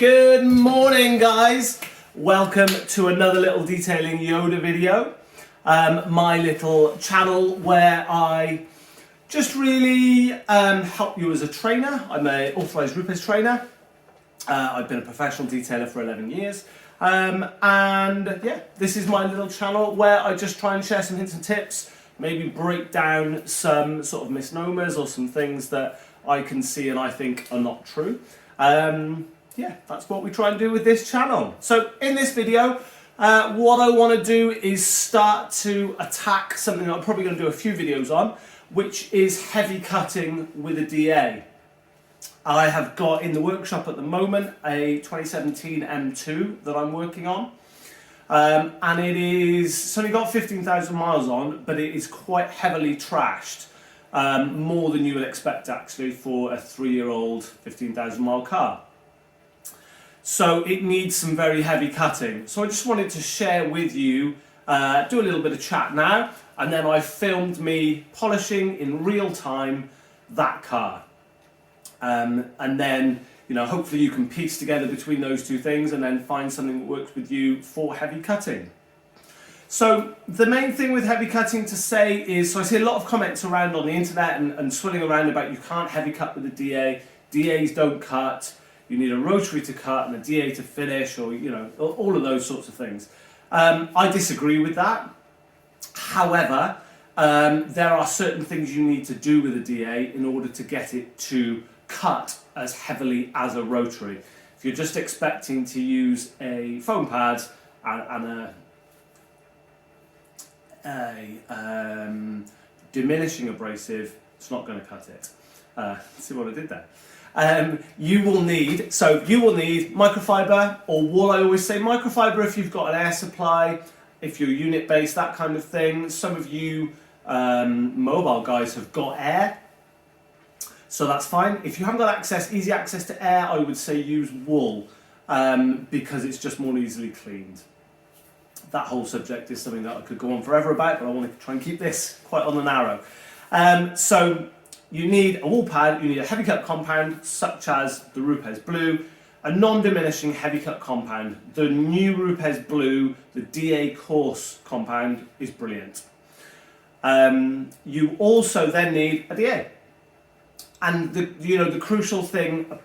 Good morning, guys. Welcome to another little detailing Yoda video. My little channel where I just really help you as a trainer. I'm an authorised Rupes trainer. I've been a professional detailer for 11 years. And yeah, this is my little channel where I just try and share some hints and tips, maybe break down some sort of misnomers or some things that I can see and I think are not true. Yeah, that's what we try and do with this channel. So in this video, what I want to do is start to attack something that I'm probably going to do a few videos on, which is heavy cutting with a DA. I have got in the workshop at the moment a 2017 M2 that I'm working on. And it's only got 15,000 miles on, but it is quite heavily trashed. More than you would expect actually for a 3-year-old 15,000 mile car. So it needs some very heavy cutting. So I just wanted to share with you, do a little bit of chat now, and then I filmed me polishing in real time that car. And then, you know, hopefully you can piece together between those two things and then find something that works with you for heavy cutting. So the main thing with heavy cutting to say is, so I see a lot of comments around on the internet and swirling around about you can't heavy cut with a DA, DAs don't cut, you need a rotary to cut and a DA to finish, or you know, all of those sorts of things. I disagree with that. However, there are certain things you need to do with a DA in order to get it to cut as heavily as a rotary. If you're just expecting to use a foam pad and a diminishing abrasive, it's not going to cut it. See what I did there? You will need microfiber, or what I always say, microfiber if you've got an air supply, if you're unit based, that kind of thing. Some of you mobile guys have got air, so that's fine. If you haven't got easy access to air, I would say use wool, because it's just more easily cleaned. That whole subject is something that I could go on forever about, but I want to try and keep this quite on the narrow. So you need a wool pad, you need a heavy cut compound such as the Rupes Blue, a non-diminishing heavy cut compound. The new Rupes Blue, the DA coarse compound, is brilliant. You also then need a DA. And the crucial thing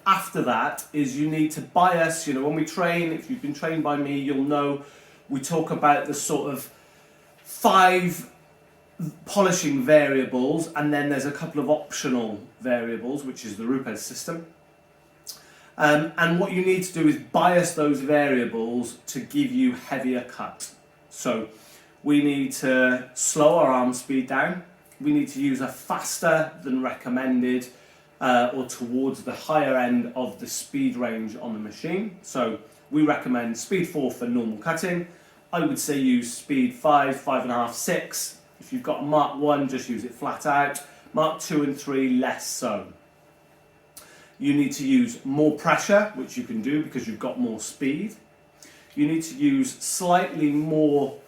after that is you need to bias. You know, when we train, if you've been trained by me, you'll know we talk about the sort of 5 polishing variables, and then there's a couple of optional variables, which is the Rupes system. And what you need to do is bias those variables to give you heavier cut. So we need to slow our arm speed down. We need to use a faster than recommended, or towards the higher end of the speed range on the machine. So we recommend speed 4 for normal cutting. I would say use speed 5, 5.5, 6. If you've got a Mark 1, just use it flat out. Mark 2 and 3, less so. You need to use more pressure, which you can do because you've got more speed. You need to use slightly more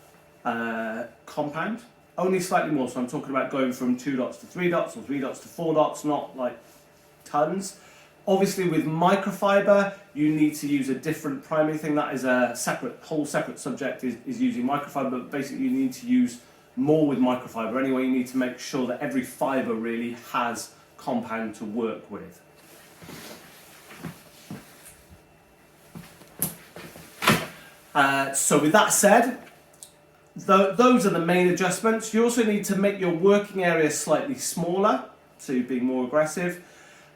compound, only slightly more. So I'm talking about going from 2 dots to 3 dots or 3 dots to 4 dots, not like tons. Obviously with microfiber, you need to use a different primary thing. That is a whole separate subject is using microfiber, but basically you need to use more with microfiber. Anyway, you need to make sure that every fiber really has compound to work with. So with that said, those are the main adjustments. You also need to make your working area slightly smaller, so you're being more aggressive.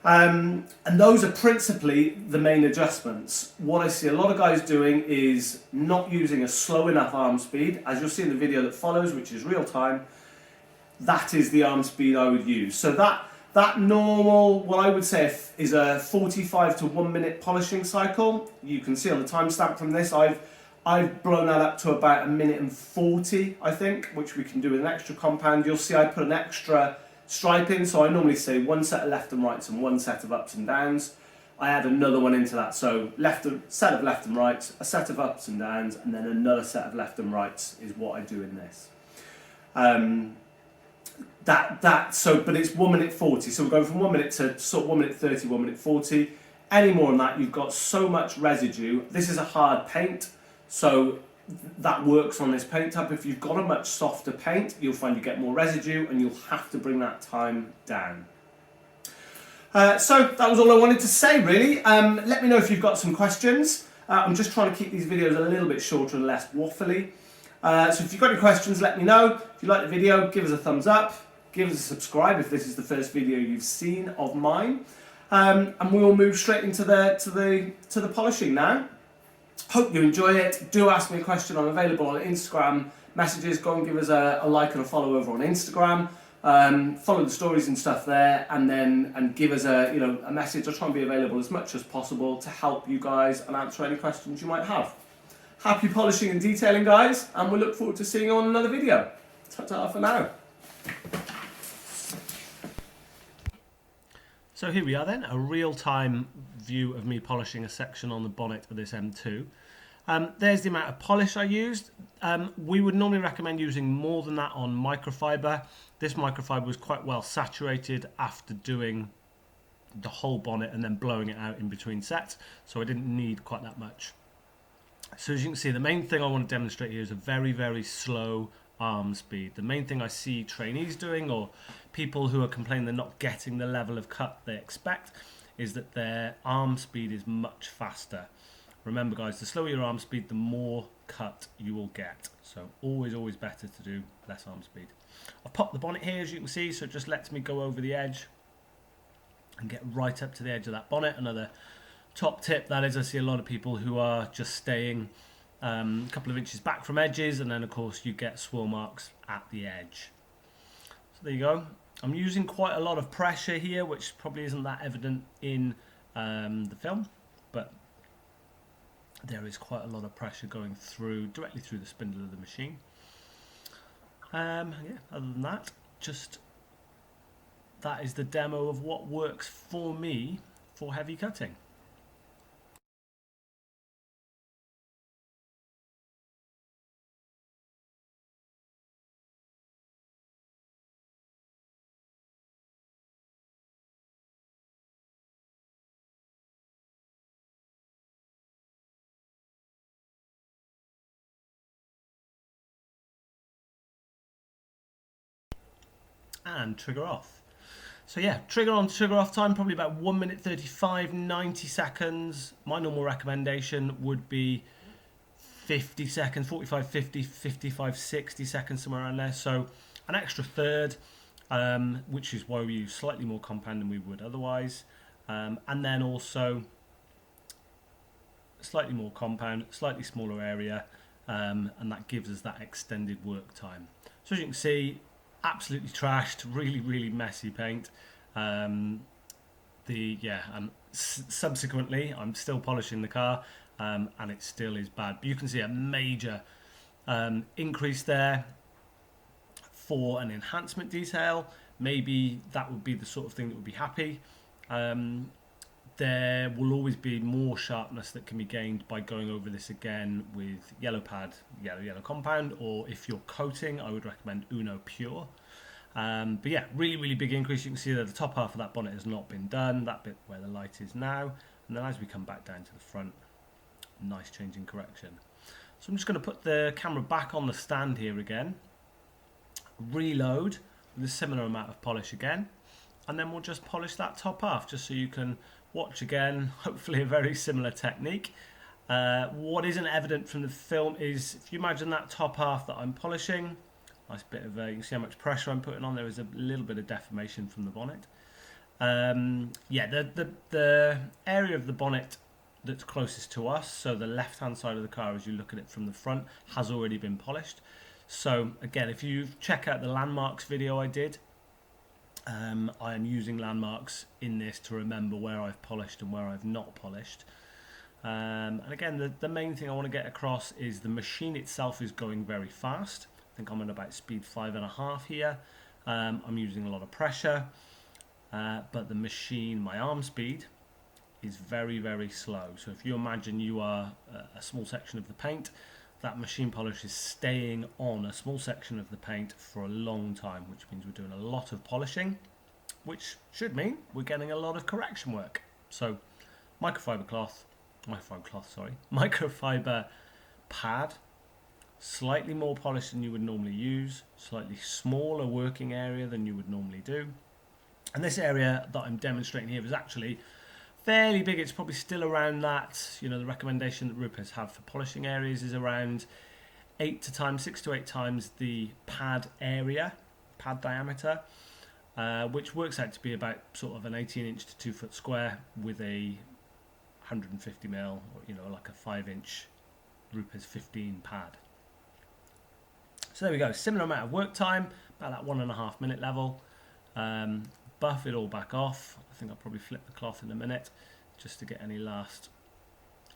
And those are principally the main adjustments. What I see a lot of guys doing is not using a slow enough arm speed. As you'll see in the video that follows, which is real time, that is the arm speed I would use. So that normal, what I would say is a 45 to 1 minute polishing cycle. You can see on the timestamp from this, I've blown that up to about 1 minute and 40, I think, which we can do with an extra compound. You'll see I put an extra stripe in, so I normally say 1 set of left and rights and 1 set of ups and downs. I add another one into that, so set of left and rights, a set of ups and downs, and then another set of left and rights is what I do in this. But it's 1 minute 40, so we're going from 1 minute to sort of 1 minute 30, 1 minute 40. Any more than that, you've got so much residue. This is a hard paint, so that works on this paint type. If you've got a much softer paint, you'll find you get more residue and you'll have to bring that time down. So that was all I wanted to say, really. Let me know if you've got some questions. I'm just trying to keep these videos a little bit shorter and less waffly. So if you've got any questions, let me know. If you like the video, give us a thumbs up. Give us a subscribe if this is the first video you've seen of mine. And we will move straight into the polishing now. Hope you enjoy it. Do ask me a question. I'm available on Instagram messages. Go and give us a like and a follow over on Instagram. Follow the stories and stuff there, and give us a message. I'll try and be available as much as possible to help you guys and answer any questions you might have. Happy polishing and detailing, guys, and we look forward to seeing you on another video. Ta-ta for now. So here we are then, a real-time view of me polishing a section on the bonnet of this M2. There's the amount of polish I used. We would normally recommend using more than that on microfiber. This microfiber was quite well saturated after doing the whole bonnet and then blowing it out in between sets, so I didn't need quite that much. So as you can see, the main thing I want to demonstrate here is a very, very slow arm speed. The main thing I see trainees doing, or people who are complaining they're not getting the level of cut they expect, is that their arm speed is much faster. Remember guys, the slower your arm speed, the more cut you will get. So always better to do less arm speed. I've popped the bonnet here, as you can see, so it just lets me go over the edge and get right up to the edge of that bonnet. Another top tip, that is, I see a lot of people who are just staying a couple of inches back from edges, and then of course you get swirl marks at the edge. So there you go. I'm using quite a lot of pressure here, which probably isn't that evident in the film, but there is quite a lot of pressure going through, directly through the spindle of the machine. Yeah, other than that, just that is the demo of what works for me for heavy cutting. And trigger off. So yeah, trigger on, trigger off time, probably about 1 minute 35, 90 seconds. My normal recommendation would be 50 seconds, 45, 50, 55, 60 seconds, somewhere around there. So an extra third, which is why we use slightly more compound than we would otherwise. And then also slightly more compound, slightly smaller area, and that gives us that extended work time. So as you can see, absolutely trashed, really messy paint. Subsequently I'm still polishing the car, and it still is bad, but you can see a major increase there for an enhancement detail. Maybe that would be the sort of thing that would be happy. There will always be more sharpness that can be gained by going over this again with yellow pad, yellow compound, or if you're coating, I would recommend Uno Pure. But yeah, really big increase. You can see that the top half of that bonnet has not been done, that bit where the light is now, and then as we come back down to the front, nice change in correction. So I'm just going to put the camera back on the stand here again, reload with a similar amount of polish again, and then we'll just polish that top half just so you can watch again, hopefully a very similar technique. What isn't evident from the film is, if you imagine that top half that I'm polishing, nice bit of, you can see how much pressure I'm putting on. There is a little bit of deformation from the bonnet. Yeah, the area of the bonnet that's closest to us, so the left hand side of the car as you look at it from the front, has already been polished. So again, if you check out the landmarks video I did, I am using landmarks in this to remember where I've polished and where I've not polished. And again, the main thing I want to get across is the machine itself is going very fast. I think I'm at about speed 5.5 here. I'm using a lot of pressure, but the machine, my arm speed, is very slow. So if you imagine you are a small section of the paint, that machine polish is staying on a small section of the paint for a long time, which means we're doing a lot of polishing, which should mean we're getting a lot of correction work. So microfiber pad, slightly more polished than you would normally use, slightly smaller working area than you would normally do. And this area that I'm demonstrating here is actually fairly big. It's probably still around that, the recommendation that Rupes have for polishing areas is around 6 to 8 times the pad diameter, which works out to be about sort of an 18-inch to 2-foot square with a 150mm, or like a 5-inch Rupes 15 pad. So there we go, similar amount of work time, about that 1.5 minute level. Buff it all back off. I think I'll probably flip the cloth in a minute just to get any last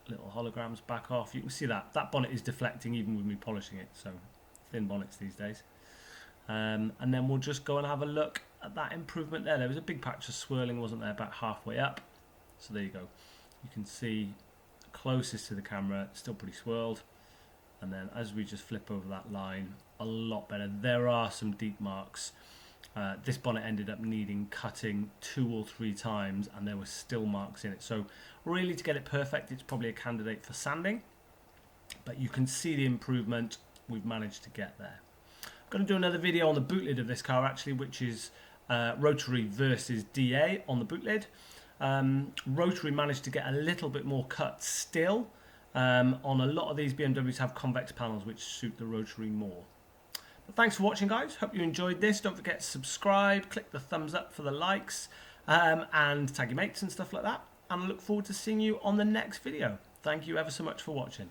little holograms back off. You can see that bonnet is deflecting even with me polishing it, so thin bonnets these days. And then we'll just go and have a look at that improvement there. There was a big patch of swirling, wasn't there, about halfway up. So there you go. You can see closest to the camera, still pretty swirled. And then as we just flip over that line, a lot better. There are some deep marks. This bonnet ended up needing cutting 2 or 3 times, and there were still marks in it. So really, to get it perfect, it's probably a candidate for sanding. But you can see the improvement we've managed to get there. I'm going to do another video on the boot lid of this car, actually, which is rotary versus DA on the boot lid. Rotary managed to get a little bit more cut still. On a lot of these BMWs have convex panels which suit the rotary more. But thanks for watching, guys. Hope you enjoyed this. Don't forget to subscribe, click the thumbs up for the likes, and tag your mates and stuff like that. And I look forward to seeing you on the next video. Thank you ever so much for watching.